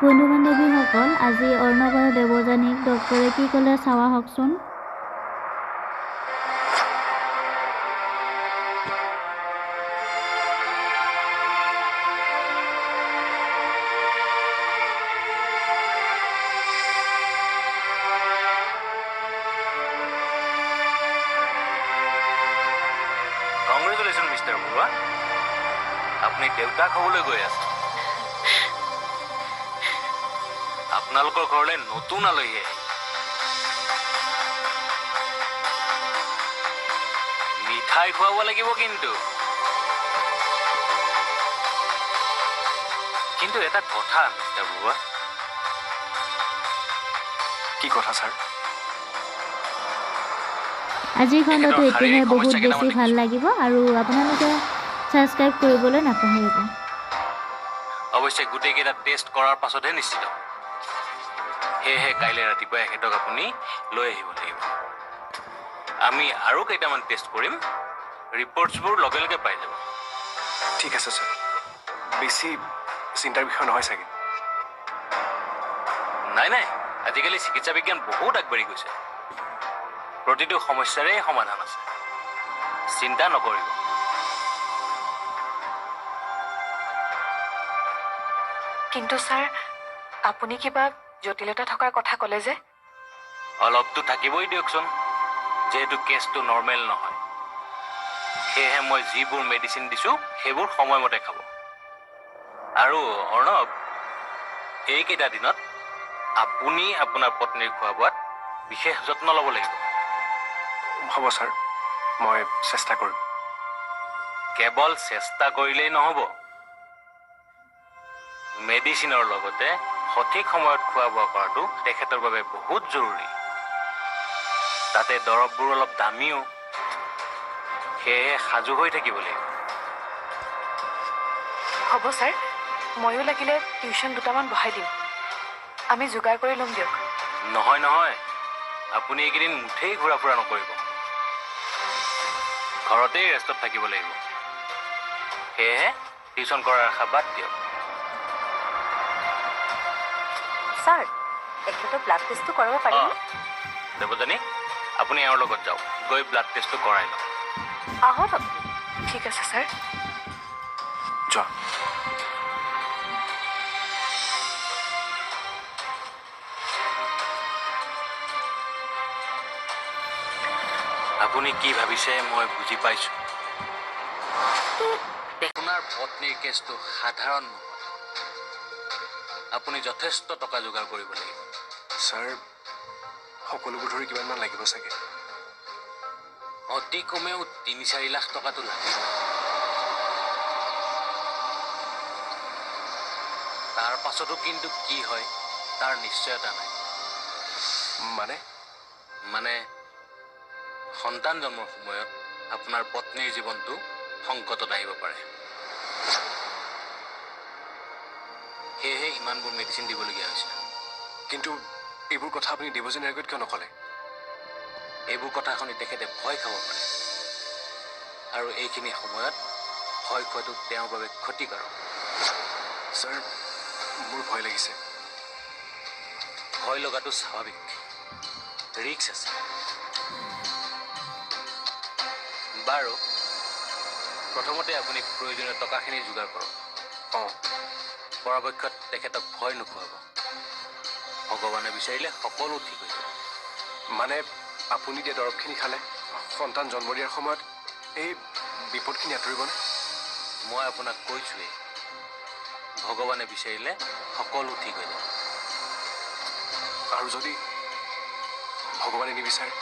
বন্ধু বান্ধৱীসকল, আজি অৰ্ণৱ আৰু দেৱযানীক ডক্টৰে কি ক'লে চাওঁ আহকচোন। কংগ্ৰেচুলেশ্যন মিষ্টাৰ বৰুৱা, আপুনি দেউতাক হ'বলৈ গৈ আছে। আপোনালোকৰ ঘৰলৈ নতুন আলহী আহিব। মিঠাই খুৱাব লাগিব কিন্তু এটা কথা মিষ্টাৰ বৰুৱা। কি কথা ছাৰ? আজিৰ খণ্ডটো এতিয়াহে বহুত বেছি ভাল লাগিব আৰু আপোনালোকে ছাবস্ক্ৰাইব কৰিবলৈ নাপাহৰিব। অৱশ্যে গোটেইকেইটা টেষ্ট কৰাৰ পাছতহে নিশ্চিত। সেয়েহে কাইলৈ ৰাতিপুৱা এখেতক আপুনি লৈ আহিব লাগিব। আমি আৰু কেইটামান টেষ্ট কৰিম, ৰিপৰ্টছবোৰ লগে লগে পাই যাব। ঠিক আছে ছাৰ, বেছি চিন্তাৰ বিষয় নহয় চাগে। নাই, আজিকালি চিকিৎসা বিজ্ঞান বহুত আগবাঢ়ি গৈছে। প্ৰতিটো সমস্যাৰে সমাধান আছে, চিন্তা নকৰিব। কিন্তু ছাৰ, আপুনি কিবা জটিলতা থকাৰ কথা ক'লে যে? অলপতো থাকিবই দিয়কচোন, যিহেতু কেছটো নৰ্মেল নহয়। সেয়েহে মই যিবোৰ মেডিচিন দিছোঁ সেইবোৰ সময়মতে খাব। আৰু অৰ্ণৱ, এইকেইটা দিনত আপুনি আপোনাৰ পত্নীৰ খোৱা বোৱাত বিশেষ যত্ন ল'ব লাগিব। হ'ব ছাৰ, মই চেষ্টা কৰিম। কেৱল চেষ্টা কৰিলেই নহ'ব, মেডিচিনৰ লগতে সঠিক সময়ত খোৱা বোৱা কৰাটো তেখেতৰ বাবে বহুত জৰুৰী। তাতে দৰৱবোৰ অলপ দামীও, সেয়েহে সাজু হৈ থাকিব লাগিব। হ'ব ছাৰ, ময়ো লাগিলে টিউশ্যন দুটামান বহাই দিম। আমি যোগাৰ কৰি ল'ম দিয়ক। নহয়, আপুনি এইকেইদিন মুঠেই ঘূৰা ফুৰা নকৰিব। ঘৰতেই ৰেষ্টত থাকিব লাগিব। সেয়েহে টিউশ্যন কৰাৰ আশা বাদ দিয়ক। ছাৰ, এখেতৰ ব্লাড টেষ্টটো কৰাব পাৰিম? দেৱযানী, আপুনি এওঁৰ লগত যাওক, গৈ ব্লাড টেষ্টটো কৰাই লওক। আহক আপুনি। ঠিক আছে ছাৰ। যোৱা। আপুনি কি ভাবিছে মই বুজি পাইছোঁ। আপোনাৰ পত্নীৰ কেছটো সাধাৰণ নহয়। আপুনি যথেষ্ট টকা যোগাৰ কৰিব লাগিব। ছাৰ, সকলোবোৰ ধৰি কিমানমান লাগিব চাগে? অতি কমেও ৩-৪ লাখ টকাটো লাগিব। তাৰ পাছতো কিন্তু কি হয় তাৰ নিশ্চয়তা নাই। মানে সন্তান জন্মৰ সময়ত আপোনাৰ পত্নীৰ জীৱনটো সংকটত আহিব পাৰে। সেয়েহে ইমানবোৰ মেডিচিন দিবলগীয়া হৈছে। কিন্তু এইবোৰ কথা আপুনি দেৱযানীৰ আগত কিয় নক'লে? এইবোৰ কথা শুনি তেখেতে ভয় খাব পাৰে, আৰু এইখিনি সময়ত ভয় খোৱাটো তেওঁৰ বাবে ক্ষতিকাৰক। ছাৰ, মোৰ ভয় লাগিছে। ভয় লগাটো স্বাভাৱিক, ৰিস্ক আছে। বাৰু, প্ৰথমতে আপুনি প্ৰয়োজনীয় টকাখিনি যোগাৰ কৰক। পৰাপক্ষত তেখেতক ভয় নোখোৱাব। ভগৱানে বিচাৰিলে সকলো ঠিক হৈ যাব। মানে আপুনি দিয়া দৰৱখিনি খালে সন্তান জন্ম দিয়াৰ সময়ত এই বিপদখিনি আঁতৰিবনে? মই আপোনাক কৈছোৱেই, ভগৱানে বিচাৰিলে সকলো ঠিক হৈ যাব। আৰু যদি ভগৱানে নিবিচাৰে?